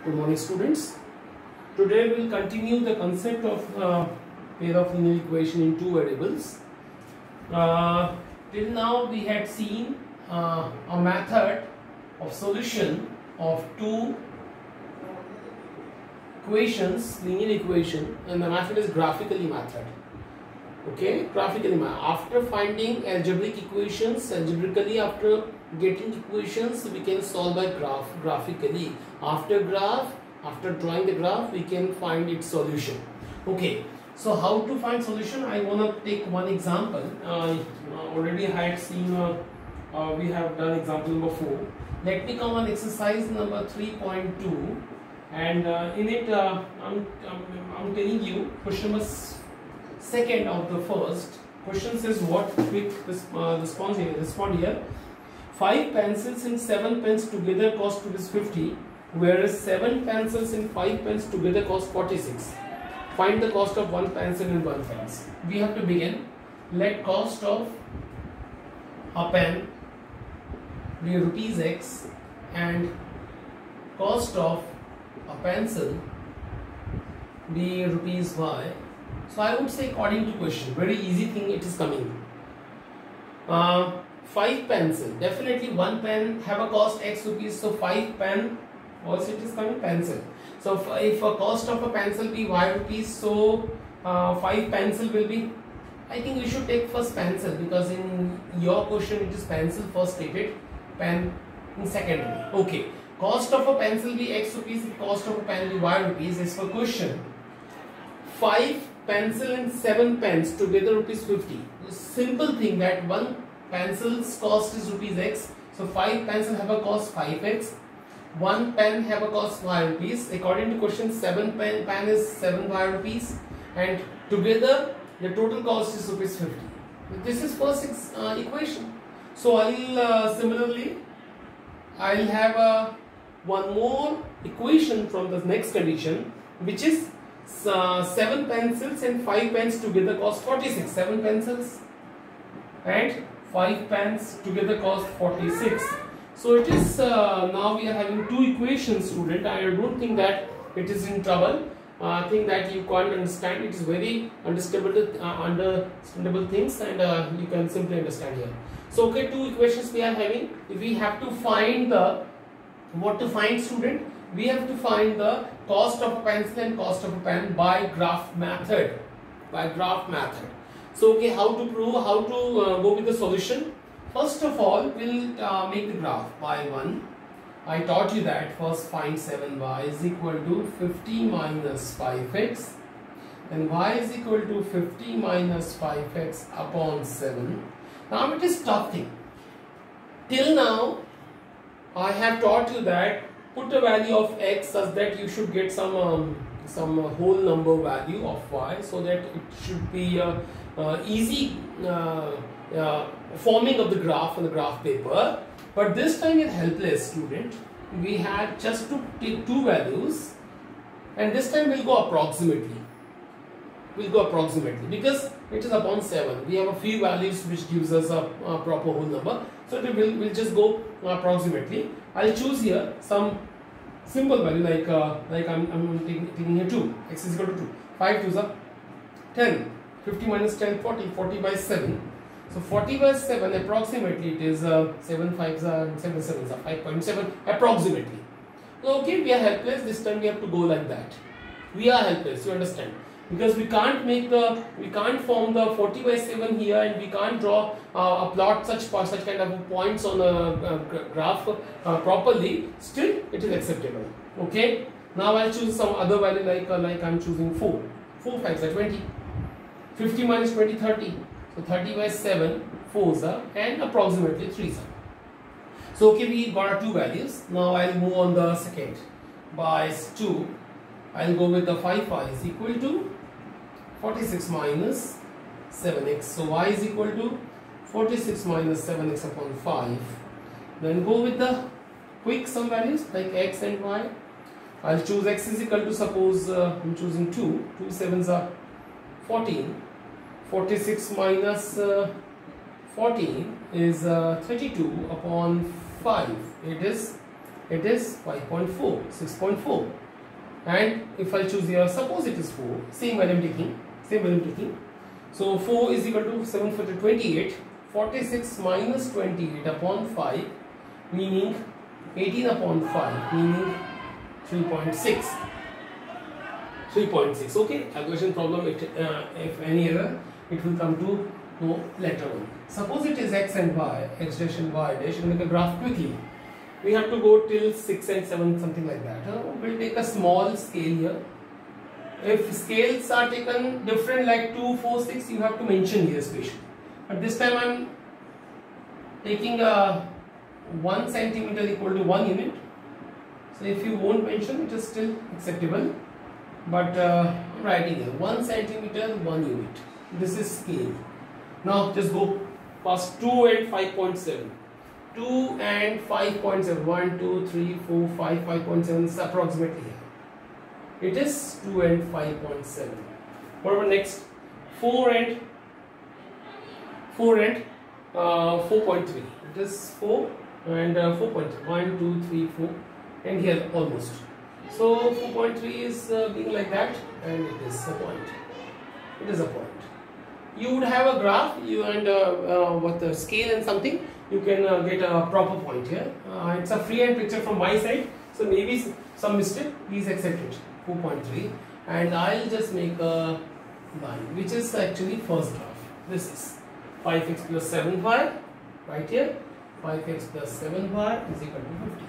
Good morning, students. Today we will continue the concept of pair of linear equation in two variables. Till now we had seen a method of solution of two equations, linear equation, and the method is graphically method. Okay, graphically method. After finding algebraic equations, algebraically after getting equations, we can solve by graphically. After drawing the graph, we can find its solution. Okay, so how to find solution? I wanna take one example. Already I had seen. We have done example number 4. Let me come on exercise number 3.2, and in it I'm telling you question number second of the first question says what quick respond here. 5 pencils and 7 pens together cost ₹50, whereas 7 pencils and 5 pens together cost 46. Find the cost of 1 pencil and 1 pencil. We have to begin. Let cost of a pen be ₹X and cost of a pencil be ₹Y. So I would say according to question, very easy thing it is coming. 5 pencil, definitely 1 pen have a cost X rupees, so 5 pen also it is coming pencil. So if a cost of a pencil be Y rupees, so 5 pencil will be, I think we should take first pencil, because in your question it is pencil first stated, pen in second. Okay, cost of a pencil be X rupees, cost of a pen be Y rupees. Is for question. 5 pencil and 7 pens together ₹50. Simple thing that 1 pencil's cost is ₹X, so 5 pencil have a cost 5X, 1 pen have a cost Y rupees. According to question, 7 pen is 7Y rupees, and together the total cost is ₹50. This is first equation. So similarly I'll have one more equation from the next condition, which is 7 pencils and 5 pens together cost 46. 7 pencils and 5 pens together cost 46. So it is now we are having two equations, student. I don't think that it is in trouble. I think that you can't understand. It is very understandable things, and you can simply understand here. So okay, two equations we are having. We have to find what to find, student? We have to find the cost of a pencil and cost of a pen by graph method. So okay, how to prove, how to go with the solution? First of all, we'll make the graph by 1. I taught you that first find 7y is equal to 50 minus 5x, and y is equal to 50 minus 5x upon 7. Now it is tough thing. Till now I have taught you that put a value of x such that you should get some whole number value of y, so that it should be easy forming of the graph on the graph paper. But this time you're helpless, student. We had just to take two values, and this time we'll go approximately. Because it is upon 7. We have a few values which gives us a proper whole number. So we'll just go approximately. I'll choose here some simple value like I'm taking here 2. X is equal to 2. 5 2s are 10. 50 minus 10, 40. 40 by 7. So 40 by 7 approximately it is 7 5s are 7 7s are 5.7 approximately. So okay, we are helpless. This time we have to go like that. We are helpless, you understand? Because we can't form the 40 by 7 here, and we can't draw plot such kind of points on a graph properly. Still it is acceptable. Okay, now I'll choose some other value like I'm choosing 4. 4 5s are 20. 50 minus 20 30. So 30 by 7 4s are, and approximately 3s are. So okay, we got our two values. Now I'll move on the second. By 2 I'll go with the 5y is equal to 46 minus 7x. So y is equal to 46 minus 7x upon 5. Then go with the quick sum values like x and y. I'll choose x is equal to, suppose I'm choosing 2. 2 7s are 14. 46 minus 14 is 32 upon 5. It is it is 5.4, 6.4. And if I choose here, suppose it is 4, same value I'm taking. So 4 is equal to 7 for 28, 46 minus 28 upon 5, meaning 18 upon 5, meaning 3.6. 3.6. Okay, equation problem, if any error, it will come to know later on. Suppose it is x and y, x dash and y dash, and make a graph quickly. We have to go till 6 and 7, something like that. We'll take a small scale here. If scales are taken different, like 2, 4, 6, you have to mention here specially. But this time I'm taking 1 centimeter equal to 1 unit. So if you won't mention, it is still acceptable. But I'm writing here 1 centimeter 1 unit. This is scale. Now just go past 2 and 5.7. 2 and 5.7. 1, 2, 3, 4, 5, 5.7 is approximately here. It is 2 and 5.7. What about next? 4 and 4.3. It is 4 and 4.3. 1, 2, 3, 4, and here almost. So 4.3 is being like that, and it is a point. It is a point. You would have a graph, what the scale and something, you can get a proper point here. It's a freehand picture from my side, so maybe some mistake, please accept it. 4.3, and I'll just make a line which is actually first graph. This is 5x plus 7y right here. 5x plus 7y is equal to 50.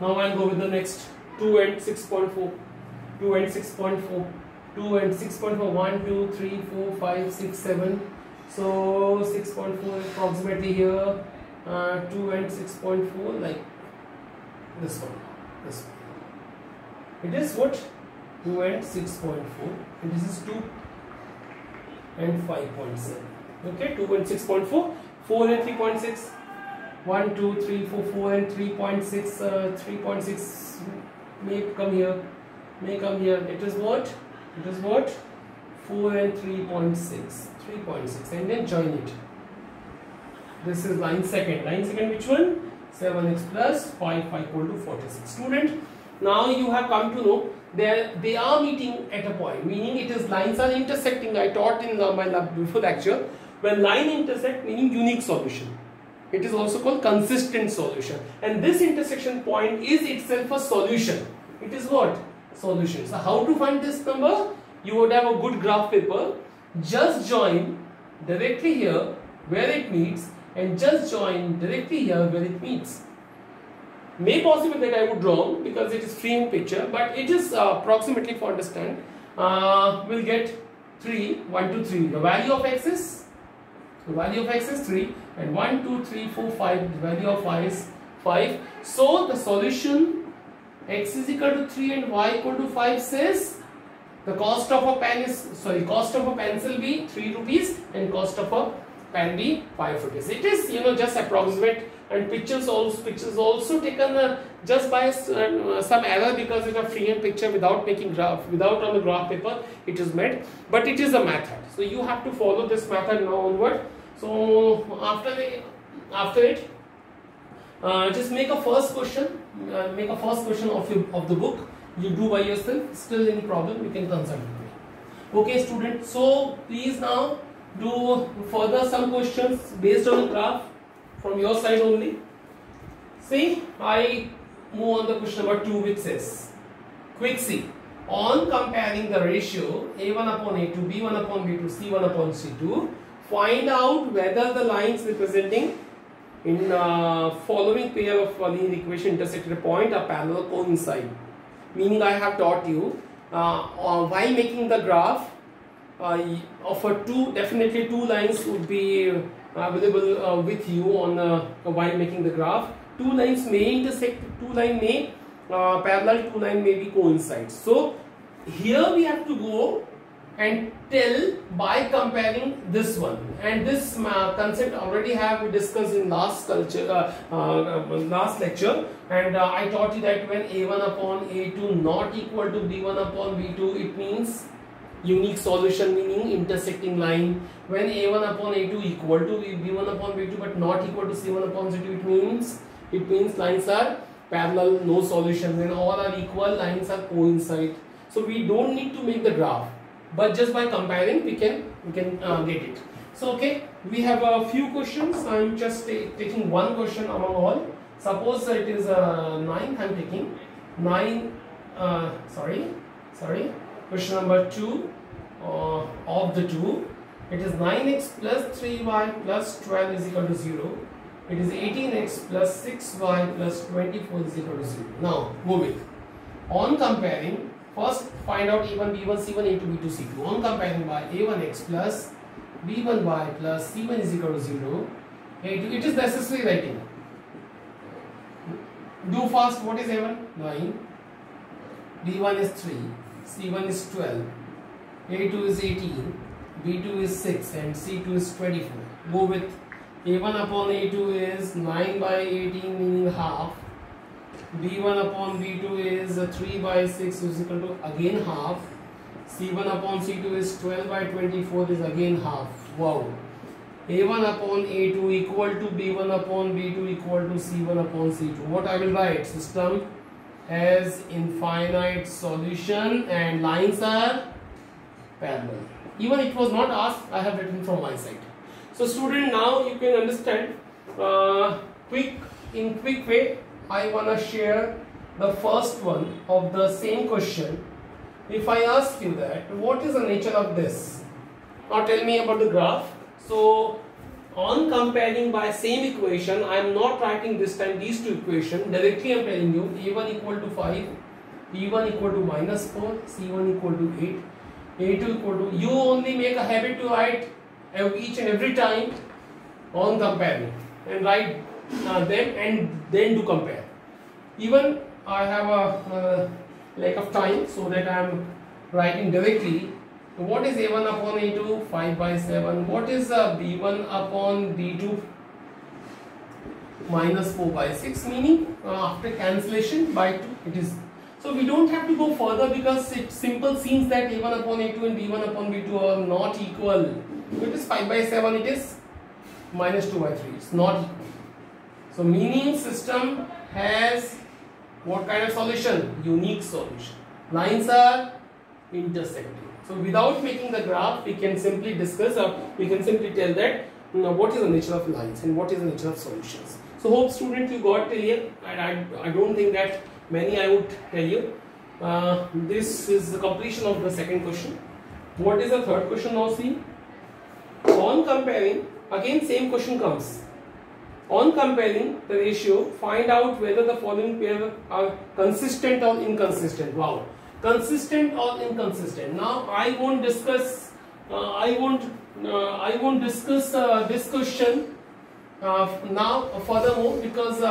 Now I'll go with the next 2 and 6.4. 2 and 6.4. 2 and 6.4. 1, 2, 3, 4, 5, 6, 7. So 6.4 approximately here. 2 and 6.4, like this one. This one. It is what? 2 and 6.4. And this is 2 and 5.7. Okay, 2 and 6.4. 4 and 3.6. 1, 2, 3, 4, 4 and 3.6. 3.6 may come here. May come here. It is what? It is what? 4 and 3.6. 3.6. And then join it. This is line second. Line second, which one? 7x plus 5 equal to 46. Student, now you have come to know they are meeting at a point, meaning it is lines are intersecting. I taught in my lab before lecture, when line intersect, meaning unique solution. It is also called consistent solution, and this intersection point is itself a solution. It is what? Solution. So how to find this number? You would have a good graph paper. Just join directly here where it meets, and just join directly here where it meets. May possible that I would wrong because it is frame picture, but it is approximately for understand. We'll get 3, 1, 2, 3. The value of x is 3, and 1, 2, 3, 4, 5. The value of y is 5. So the solution x is equal to 3 and y equal to 5 says the cost of a pen is cost of a pencil be 3 rupees and cost of a pen be 5 rupees. It is just approximate, and pictures also taken just by some error because it's a freehand picture without making graph, without on the graph paper it is made, but it is a method. So you have to follow this method now onward. So after it, just make a first question. Make a first question of the book. You do by yourself. Still any problem, you can consult with me. Okay, student. So please now do further some questions based on the graph from your side only. See, I move on the question number 2, which says, quick see. On comparing the ratio A1 upon A2, B1 upon B2, C1 upon C2, find out whether the lines representing in following pair of linear equation intersected a point are parallel or coincide. Meaning I have taught you while making the graph of definitely two lines would be available with you on while making the graph. Two lines may intersect, two lines may parallel, two lines may be coincide. So here we have to go and tell by comparing this one, and this concept already have discussed in last lecture, and I taught you that when A1 upon A2 not equal to B1 upon B2, it means unique solution, meaning intersecting line. When A1 upon A2 equal to B1 upon B2 but not equal to C1 upon C2, it means lines are parallel, no solutions, and all are equal, lines are coincide. So we don't need to make the graph, but just by comparing we can get it. So okay, we have a few questions. I'm just taking one question among all. Suppose it is 9. I'm taking 9. Sorry. Question number 2 of the 2. It is 9x plus 3y plus 12 is equal to 0. It is 18x plus 6y plus 24 is equal to 0. Now move it. On comparing, first find out A1, B1, C1, A2, B2, C2. On comparing by A1x plus B1y plus C1 is equal to 0. A2, it is necessary writing. Do fast. What is A1? 9. B1 is 3. C1 is 12. A2 is 18. B2 is 6 and C2 is 24. Go with A1 upon A2 is 9 by 18 meaning half. B1 upon B2 is 3 by 6 is equal to again half. C1 upon C2 is 12 by 24 is again half. Wow. A1 upon A2 equal to B1 upon B2 equal to C1 upon C2. What I will write? System has infinite solution and lines are parallel. Even it was not asked, I have written from my side. So student, now you can understand in quick way. I want to share the first one of the same question. If I ask you that, what is the nature of this? Now tell me about the graph. So on comparing by same equation, I am not writing this time these two equations. Directly I am telling you A1 equal to 5, B1 equal to -4, C1 equal to 8, A2 equal to, you only make a habit to write each and every time on comparing and write them and then do compare. Even I have a lack of time, so that I am writing directly. What is A1 upon A2? 5 by 7. What is B1 upon B2? -4 by 6, meaning after cancellation by 2 it is. So we don't have to go further because it simple seems that A1 upon A2 and B1 upon B2 are not equal. It is 5 by 7, it is -2 by 3. It's not equal. So meaning system has what kind of solution? Unique solution. Lines are intersecting. So without making the graph, we can simply discuss or we can simply tell that what is the nature of lines and what is the nature of solutions. So hope students you got till here. I don't think that many I would tell you. This is the completion of the second question. What is the third question now? See, on comparing, again same question comes. On comparing the ratio, find out whether the following pair are consistent or inconsistent. Wow, consistent or inconsistent. Now I won't discuss. I won't discuss this question now furthermore, because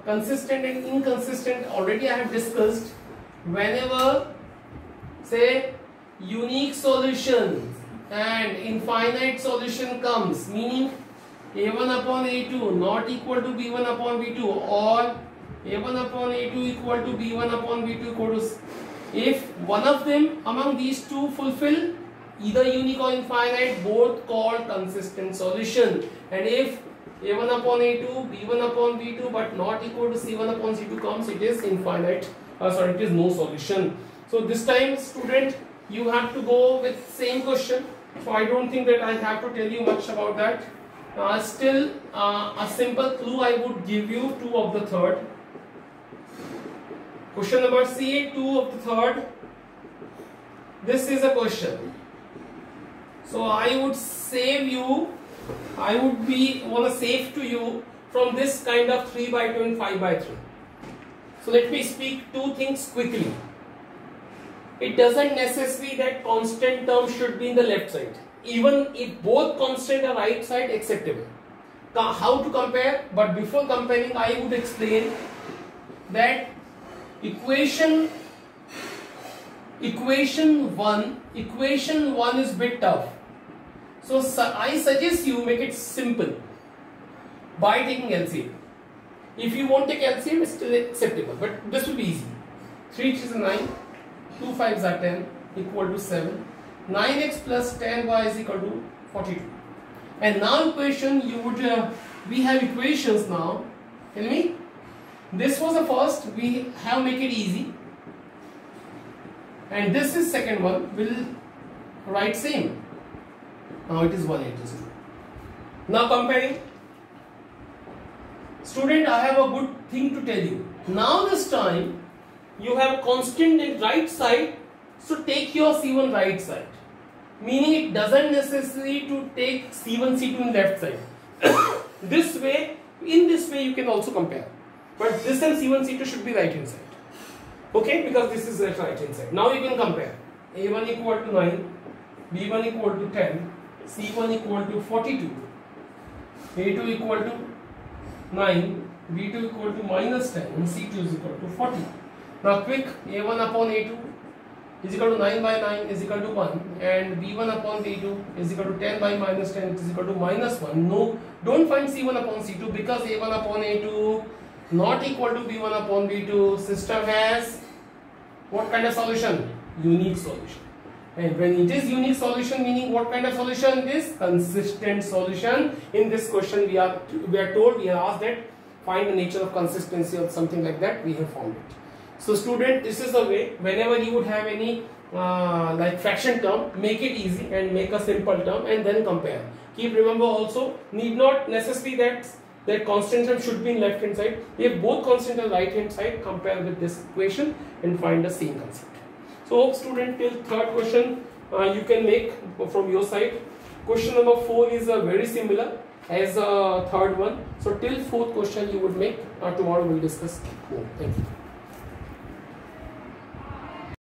consistent and inconsistent already I have discussed. Whenever say unique solution and infinite solution comes, meaning A1 upon A2 not equal to B1 upon B2 or A1 upon A2 equal to B1 upon B2 equal to, if one of them among these two fulfill either unique or infinite, both called consistent solution. And if A1 upon A2, B1 upon B2 but not equal to C1 upon C2 comes, it is infinite, it is no solution. So this time student you have to go with same question. So I don't think that I have to tell you much about that. Still a simple clue I would give you, 2 of the third. Question number C, 2 of the third. This is a question. So I would save you, I would want to save to you from this kind of 3 by 2 and 5 by 3. So let me speak 2 things quickly. It doesn't necessary that constant term should be in the left side. Even if both constant are right side, acceptable. How to compare? But before comparing, I would explain that equation 1 is bit tough. So I suggest you make it simple by taking LCM. If you won't take LCM, it's still acceptable, but this will be easy. 3 is 9, 2 5s are 10, equal to 7. 9x plus 10y is equal to 42. And now equation you would we have equations now. Tell me, This was the first, we have make it easy, and this is second one, will write same. Now it is 182. Now comparing. Student, I have a good thing to tell you. Now this time you have constant in right side, so take your C1 right side. Meaning it doesn't necessary to take C1, C2 in left side. This way, in this way you can also compare. But this and C1, C2 should be right hand side. Okay, because this is right hand side. Now you can compare. A1 equal to 9, B1 equal to 10, C1 equal to 42, A2 equal to 9, B2 equal to minus 10, and C2 is equal to 40. Now quick, A1 upon A2 is equal to 9 by 9 is equal to 1, and B1 upon B2 is equal to 10 by minus 10 is equal to minus 1. No, don't find C1 upon C2 because A1 upon A2 not equal to B1 upon B2. System has what kind of solution? Unique solution. And when it is unique solution, meaning what kind of solution it is? Consistent solution. In this question we are told, we are asked that find the nature of consistency or something like that. We have found it. So student, this is the way. Whenever you would have any like fraction term, make it easy and make a simple term and then compare. Keep remember also, need not necessarily that constant term should be in left hand side. If both constant are right hand side, compare with this equation and find the same concept. So hope student till third question you can make from your side. Question number 4 is very similar as third one. So till fourth question you would make. Tomorrow we'll discuss more. Thank you.